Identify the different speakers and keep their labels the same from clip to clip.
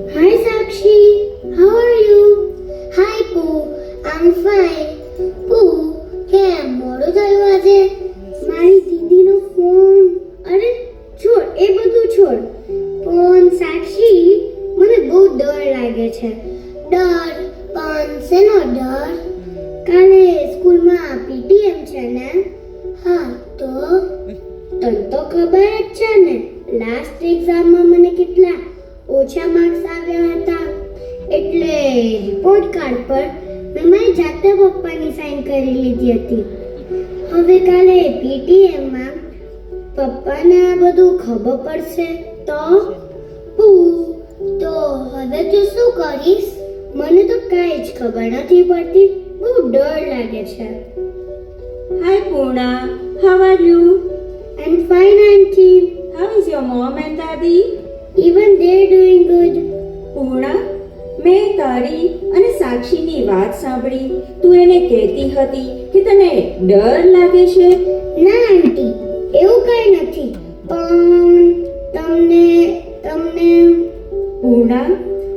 Speaker 1: Hi Sakshi, how are you? Hi Pooh, I'm fine. Pooh, કેમ મોડું થયું આજે? મારી દીદીનો ફોન. અરે છોડ, એ બધું છોડ. પણ સાક્ષી, મને બહુ ડર લાગે છે. ડર? પણ શેનો ડર? કાલે સ્કૂલમાં પીટીએમ છે ને? હા તો તને તો ખબર જ છે ને, લાસ્ટ એક્ઝામમાં મને કેટલા ઓછા માર્ક્સ આવ્યા હતા. એટલે રિપોર્ટ કાર્ડ પર મેં મારી જાતે પપ્પાની સાઈન કરી લીધી હતી. હવે કાલે પીટીએમમાં પપ્પાને આ બધું ખબર પડશે તો તો હવે તું શું કરીશ? મને તો કાંઈ જ ખબર નથી પડતી. બહુ ડર લાગે છે.
Speaker 2: Hi Purna, how are you?
Speaker 1: I'm fine, auntie.
Speaker 2: How is your mom and daddy?
Speaker 1: Even they're doing good.
Speaker 2: Purna, મેં તારી અને સાક્ષીની વાત સાંભળી. તું એને કહેતી હતી કે તને ડર લાગે છે.
Speaker 1: ના આંટી, એવું કંઈ નથી. પણ તમને
Speaker 2: પૂર્ણા,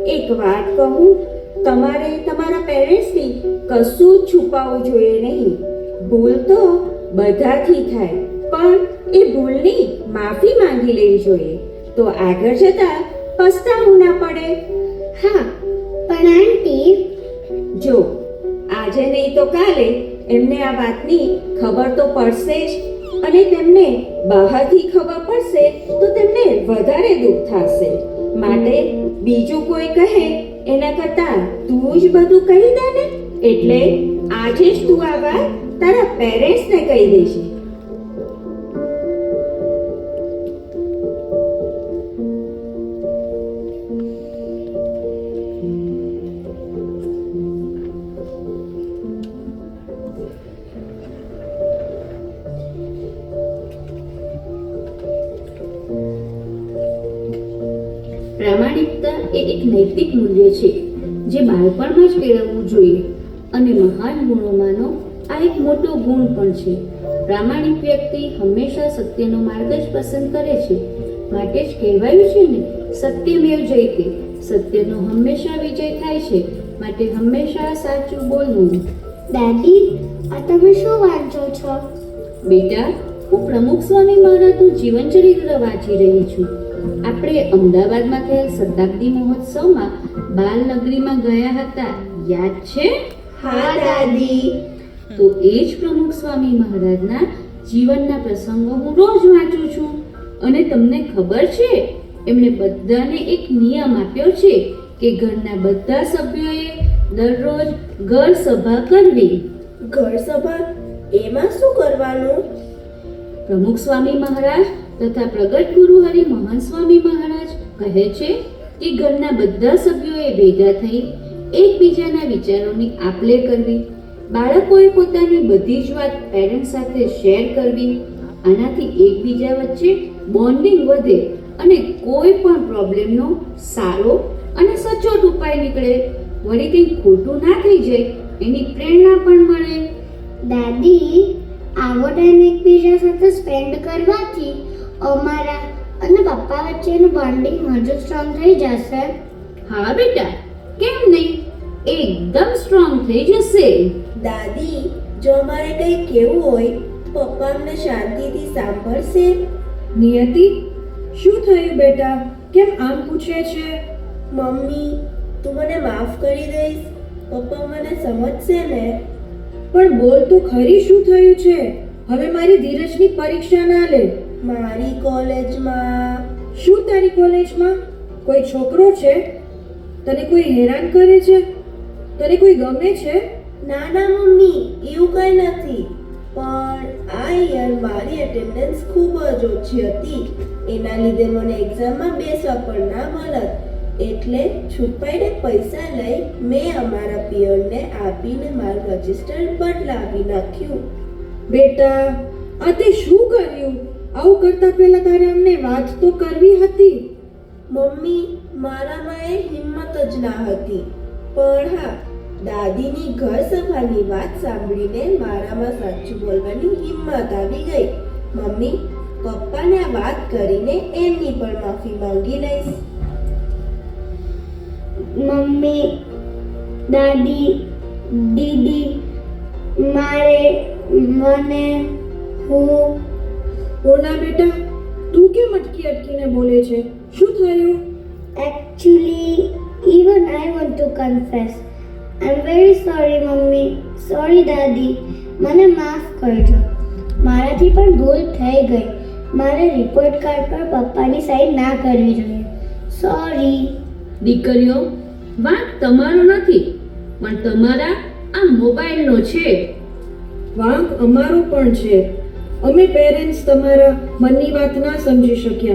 Speaker 2: એક વાત કહું, તમારે તમારા પેરેન્ટ્સથી કશું જ છુપાવવું જોઈએ નહીં. ભૂલ તો બધાથી થાય, પણ એ ભૂલની માફી માંગી લેવી જોઈએ, તો આગળ જતા પસ્તાવું ના પડે.
Speaker 1: હા, પણ આંટી
Speaker 2: જો આજે નહીં તો કાલે એમને આ વાતની ખબર તો પડશે જ, અને તેમને બહારથી ખબર પડશે તો તેમને વધારે દુઃખ થશે. માટે બીજું કોઈ કહે એના કરતાં તું જ બધું કહી દે ને. એટલે આજે જ તું આ વાત તારા પેરેન્ટ્સને કહી દેશે.
Speaker 3: પ્રામાણિકતા એ એક નૈતિક મૂલ્ય છે જે બાળપણમાં જ કેળવવું જોઈએ, અને મહાન ગુણોમાંનો આ એક મોટો ગુણ પણ છે. પ્રામાણિક વ્યક્તિ હંમેશા સત્યનો માર્ગ જ પસંદ કરે છે. માટે જ કહેવાયું છે ને, સત્યમેવ જયતે. સત્યનો હંમેશા વિજય થાય છે, માટે હંમેશા સાચું બોલવું.
Speaker 1: દાદી, આ તમે શું વાંચો છો?
Speaker 3: બેટા, હું પ્રમુખ સ્વામી મહારાજનું જીવન ચરિત્ર વાંચી રહી છું. આપણે અમદાવાદમાં થયેલ શતાબ્દી મહોત્સવમાં બાલનગરીમાં ગયા હતા, યાદ છે?
Speaker 2: હા દાદી.
Speaker 3: તો એ જ પ્રમુખ સ્વામી મહારાજના જીવનના પ્રસંગો હું રોજ વાંચું છું. અને તમને ખબર છે, એમણે બધાને એક નિયમ આપ્યો છે કે ઘરના બધા સભ્યોએ દરરોજ ઘર સભા કરવી.
Speaker 2: ઘર સભા? એમાં શું કરવાનું?
Speaker 3: પ્રમુખ સ્વામી મહારાજ તથા પ્રગટ ગુરુ હરિ મહંત સ્વામી મહારાજ કહે છે કે ઘરના બધા સભ્યોએ ભેગા થઈ એકબીજાના વિચારોની આપ-લે કરવી. બાળકોએ પોતાની બધી જ વાત પેરેન્ટ્સ સાથે શેર કરવી. આનાથી એકબીજા વચ્ચે બોન્ડિંગ વધે અને કોઈ પણ પ્રોબ્લેમનો સારો અને સચોટ ઉપાય નીકળે. વળી કંઈ ખોટું ના થઈ જાય એની પ્રેરણા પણ મળે.
Speaker 1: દાદી, આવો ટાઈમ એકબીજા સાથે સ્પેન્ડ કરવાથી અમારા અને પપ્પા વચ્ચેનું બોન્ડિંગ હજુ સ્ટ્રોંગ થઈ જશે.
Speaker 3: હા બેટા, કેમ નહીં? એકદમ સ્ટ્રોંગ થઈ જશે.
Speaker 2: દાદી, જો અમારે કંઈ કહેવું હોય તો પપ્પા અમને શાંતિથી સાંભળશે.
Speaker 4: નિયતિ, શું થયું બેટા? કેમ આમ પૂછે છે?
Speaker 2: મમ્મી, તું મને માફ કરી દઈશ? પપ્પા મને સમજશે ને?
Speaker 4: પણ બોલ તો ખરી, શું થયું છે? હવે મારી ધીરજની પરીક્ષા ના લે.
Speaker 2: મારી કોલેજમાં.
Speaker 4: શું તારી કોલેજમાં? કોઈ છોકરો છે? તને કોઈ હેરાન કરે છે? તને કોઈ ગમે છે?
Speaker 2: ના ના મમ્મી, એવું કંઈ નથી. પણ આ યર મારી એટેન્ડન્સ ખૂબ જ ઓછી હતી. એના લીધે મને એક્ઝામમાં બેસવા પણ ના મળત. એટલે છુપાઈને પૈસા લઈ મેં અમારા પિયરને આપીને મારું રજિસ્ટર બદલાવી નાખ્યું.
Speaker 4: બેટા, આ તે શું કર્યું? આવું કરતા પહેલા તારે અમને વાત તો કરવી હતી.
Speaker 2: મમ્મી, મારામાં એ હિંમત જ ના હતી. પણ હા, દાદીની ઘર સભાની વાત સાંભળીને મારામાં સાચું બોલવાની હિંમત આવી ગઈ. મમ્મી, પપ્પાને આ વાત કરીને એમની પણ માફી માંગી લઈશ.
Speaker 1: મમ્મી દાદી દીદી મને હું
Speaker 4: પૂર્ણા બેટા, તું કેમ અટકીને બોલે છે? શું થયું?
Speaker 1: Actually, even I want to confess. I'm very sorry, mummy. Sorry, દાદી. મને માફ કરજો. મારાથી પણ ભૂલ થઈ ગઈ. મારે રિપોર્ટ કાર્ડ પર પપ્પાની સાઈન ના કરવી જોઈએ. સોરી.
Speaker 3: દીકરીઓ, વાંક તમારો નથી, પણ તમારા આ મોબાઈલનો છે.
Speaker 4: વાંક અમારો પણ છે. અમે પેરેન્ટ્સ તમારા મનની વાત ના સમજી શક્યા.